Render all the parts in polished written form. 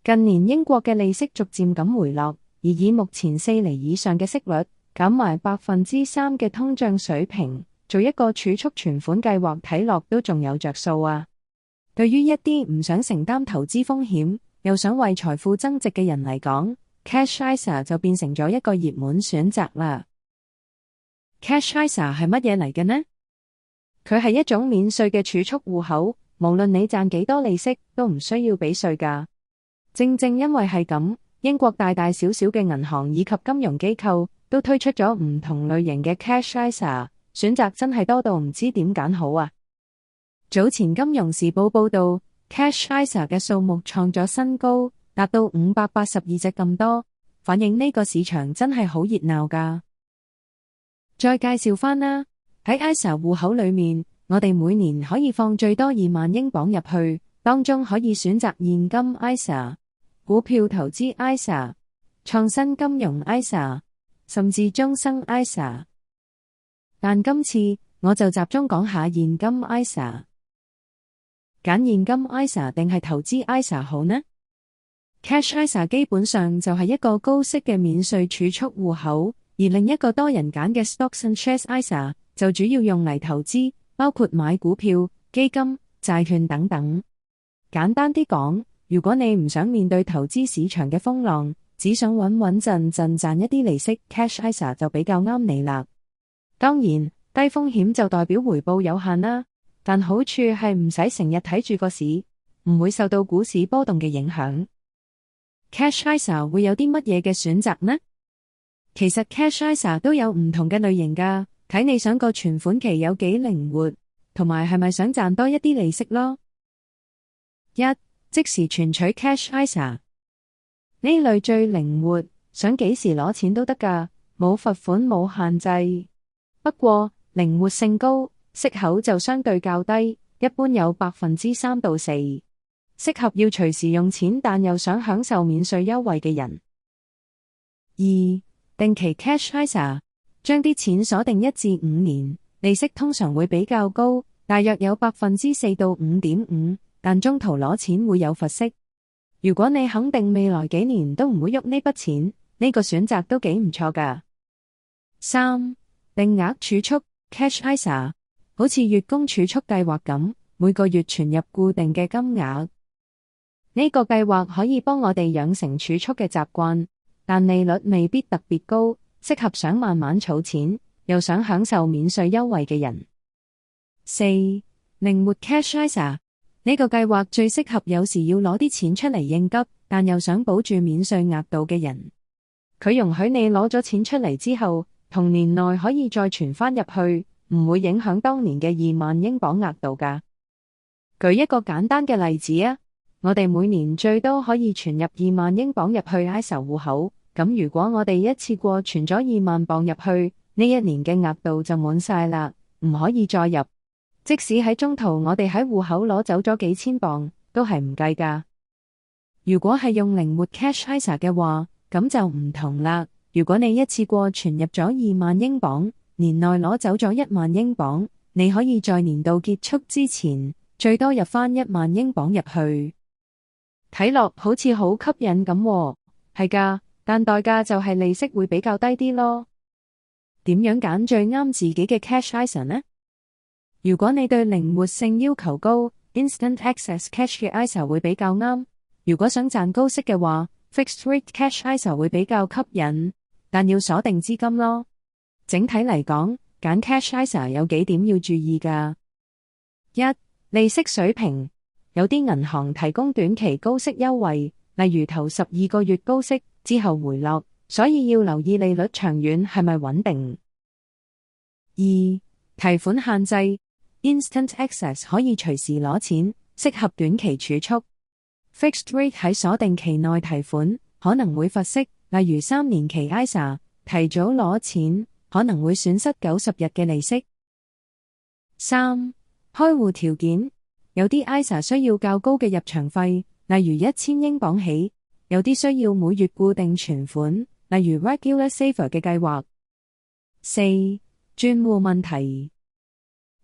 近年英國嘅利息逐漸咁回落，而以目前4厘以上嘅息率，減埋3%嘅通脹水平，做一個儲蓄存款計劃睇落都仲有着數啊！對於一啲唔想承擔投資風險，又想為財富增值嘅人嚟講，Cash ISA 就變成咗一個熱門選擇啦。Cash ISA 係乜嘢嚟嘅呢？佢係一種免稅嘅儲蓄戶口，無論你賺幾多利息都唔需要俾稅㗎。正正因為係咁，英國大大小小嘅銀行以及金融機構都推出咗唔同類型嘅 Cash ISA， 選擇真係多到唔知點揀好啊！早前金融時報報道，Cash ISA 嘅數目創咗新高，達到582隻咁多，反映呢個市場真係好熱鬧㗎。再介紹返啦，喺 ISA 戶口裏面，我哋每年可以放最多2萬英鎊入去，當中可以選擇現金 ISA、股票投資 ISA、創新金融 ISA， 甚至終生 ISA。但今次我就集中講下現金 ISA。揀現金 ISA 定係投資 ISA 好呢？ Cash ISA 基本上就係一個高息嘅免稅儲蓄戶口，而另一個多人揀嘅 Stocks and Shares ISA 就主要用嚟投資，包括買股票、基金、債券等等。簡單啲講，如果你唔想面對投資市場嘅風浪，只想穩穩陣陣賺一啲利息， Cash ISA 就比較啱你啦。當然，低風險就代表回報有限啦，但好處係唔使成日睇住個市，唔會受到股市波動嘅影響。Cash ISA 會有啲乜嘢嘅選擇呢？其實 Cash ISA 都有唔同嘅類型㗎，睇你想個存款期有幾靈活，同埋係咪想賺多一啲利息咯。1. 即時存取 Cash ISA 呢類最靈活，想幾時攞錢都得㗎，冇罰款冇限制。不過靈活性高，息口就相對較低，一般有3%到4%，適合要隨時用錢但又想享受免稅優惠嘅人。2. 定期 Cash ISA 將啲錢鎖定1至5年，利息通常會比較高，大約有4%到5.5%，但中途攞錢會有罰息。如果你肯定未來幾年都唔會喐呢筆錢，呢個選擇都幾唔錯㗎。3. 定額儲蓄 Cash ISA 好似月供儲蓄計劃咁，每個月存入固定嘅金額。呢個計劃可以幫我哋養成儲蓄嘅習慣，但利率未必特別高，適合想慢慢儲錢，又想享受免稅優惠嘅人。4. 靈活 Cash ISA 呢個計劃最適合有時要攞啲錢出嚟應急，但又想保住免稅額度嘅人。佢容許你攞咗錢出嚟之後，同年內可以再存返入去，唔會影響當年嘅2萬英鎊額度㗎。舉一個簡單嘅例子啊，我哋每年最多可以存入2萬英鎊入去 ISA 戶口，咁如果我哋一次過存咗2萬鎊入去，呢一年嘅額度就滿晒啦，唔可以再入。即使喺中途我哋喺戶口攞走咗幾千鎊，都係唔計㗎。如果係用靈活 Cash ISA 嘅話，咁就唔同啦。如果你一次過存入咗2萬英鎊，年內攞走咗1萬英鎊，你可以在年度結束之前，最多入返1萬英鎊入去。睇落好似好吸引咁喎，係㗎，但代價就係利息會比較低啲咯。點樣揀最啱自己嘅 Cash ISA 呢？如果你對靈活性要求高， Instant Access Cash 嘅 ISA 會比較啱。如果想賺高息嘅話， Fixed Rate Cash ISA 會比較吸引，但要鎖定資金咯。整體嚟講，揀 Cash ISA 有幾點要注意㗎。1. 利息水平，有啲銀行提供短期高息優惠，例如頭12個月高息之後回落，所以要留意利率長遠係咪穩定。2. 提款限制， Instant Access 可以隨時攞錢，適合短期儲蓄。Fixed Rate 喺鎖定期內提款可能會罰息，例如3年期 ISA 提早攞錢可能會損失90日嘅利息。3. 開戶條件，有啲 ISA 需要較高嘅入場費，例如1000英鎊起，有啲需要每月固定存款，例如 Regular Saver 嘅計劃。4. 轉戶問題，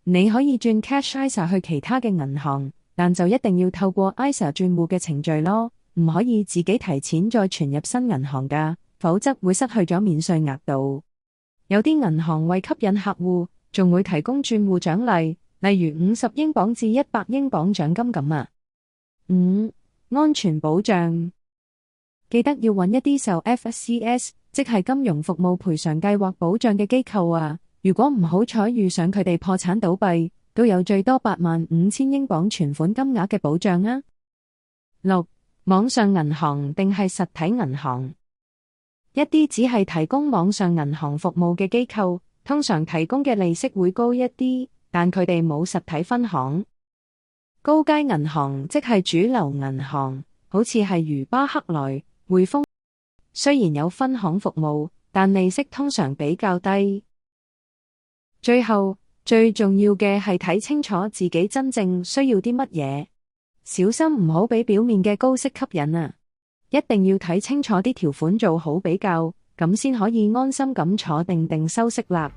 你可以轉 Cash ISA 去其他嘅銀行，但就一定要透過 ISA 轉戶嘅程序咯，唔可以自己提錢再存入新銀行㗎，否則會失去咗免稅額度。有啲銀行為吸引客戶，仲會提供轉戶獎勵，例如50英鎊至100英鎊獎金咁啊。5. 安全保障，記得要揾一啲受 FSCS， 即係金融服務賠償計劃保障嘅機構啊。如果唔好彩遇上佢哋破產倒閉，都有最多85,000英鎊存款金額嘅保障啊。6. 網上銀行定係實體銀行？一啲只係提供網上銀行服務嘅機構，通常提供嘅利息會高一啲，但佢哋冇實體分行。高階銀行即係主流銀行，好似係如巴克萊、匯豐，雖然有分行服務，但利息通常比較低。最後，最重要嘅係睇清楚自己真正需要啲乜嘢，小心唔好俾表面嘅高息吸引啊！一定要睇清楚啲條款，做好比較，咁先可以安心咁坐定定收息啦。